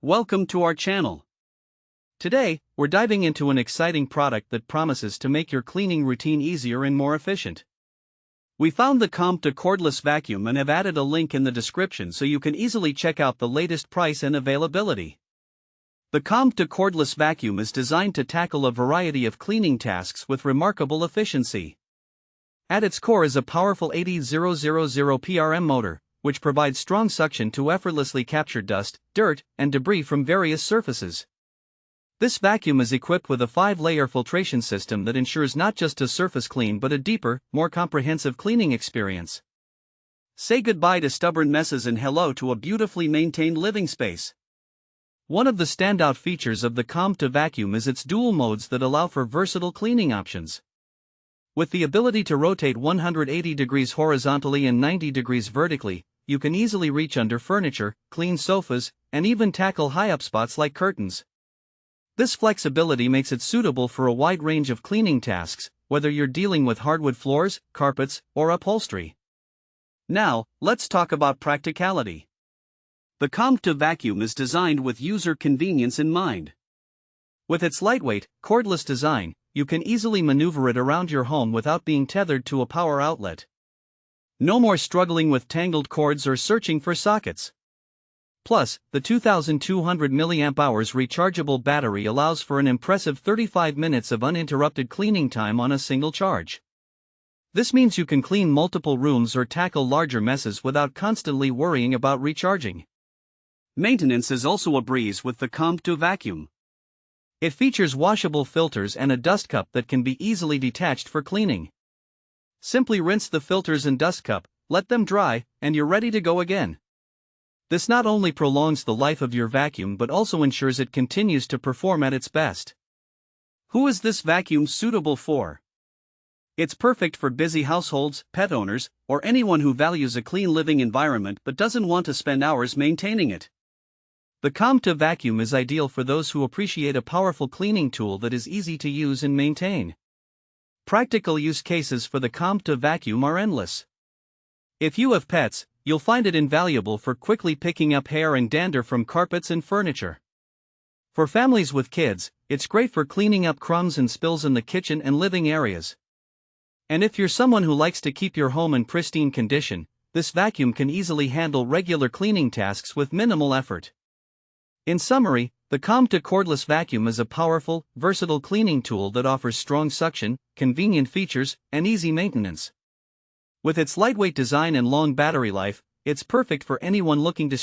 Welcome to our channel. Today, we're diving into an exciting product that promises to make your cleaning routine easier and more efficient. We found the Comvtu Cordless Vacuum and have added a link in the description so you can easily check out the latest price and availability. The Comvtu Cordless Vacuum is designed to tackle a variety of cleaning tasks with remarkable efficiency. At its core is a powerful 80,000 PRM motor, which provides strong suction to effortlessly capture dust, dirt, and debris from various surfaces. This vacuum is equipped with a 5-layer filtration system that ensures not just a surface clean but a deeper, more comprehensive cleaning experience. Say goodbye to stubborn messes and hello to a beautifully maintained living space. One of the standout features of the Comvtu vacuum is its dual modes that allow for versatile cleaning options. With the ability to rotate 180 degrees horizontally and 90 degrees vertically, you can easily reach under furniture, clean sofas, and even tackle high-up spots like curtains. This flexibility makes it suitable for a wide range of cleaning tasks, whether you're dealing with hardwood floors, carpets, or upholstery. Now, let's talk about practicality. The Comvtu vacuum is designed with user convenience in mind. With its lightweight, cordless design, you can easily maneuver it around your home without being tethered to a power outlet. No more struggling with tangled cords or searching for sockets. Plus, the 2,200 mAh rechargeable battery allows for an impressive 35 minutes of uninterrupted cleaning time on a single charge. This means you can clean multiple rooms or tackle larger messes without constantly worrying about recharging. Maintenance is also a breeze with the Comvtu vacuum. It features washable filters and a dust cup that can be easily detached for cleaning. Simply rinse the filters and dust cup, let them dry, and you're ready to go again. This not only prolongs the life of your vacuum but also ensures it continues to perform at its best. Who is this vacuum suitable for? It's perfect for busy households, pet owners, or anyone who values a clean living environment but doesn't want to spend hours maintaining it. The Comvtu vacuum is ideal for those who appreciate a powerful cleaning tool that is easy to use and maintain. Practical use cases for the Comvtu vacuum are endless. If you have pets, you'll find it invaluable for quickly picking up hair and dander from carpets and furniture. For families with kids, it's great for cleaning up crumbs and spills in the kitchen and living areas. And if you're someone who likes to keep your home in pristine condition, this vacuum can easily handle regular cleaning tasks with minimal effort. In summary, the Comvtu Cordless Vacuum is a powerful, versatile cleaning tool that offers strong suction, convenient features, and easy maintenance. With its lightweight design and long battery life, it's perfect for anyone looking to streamline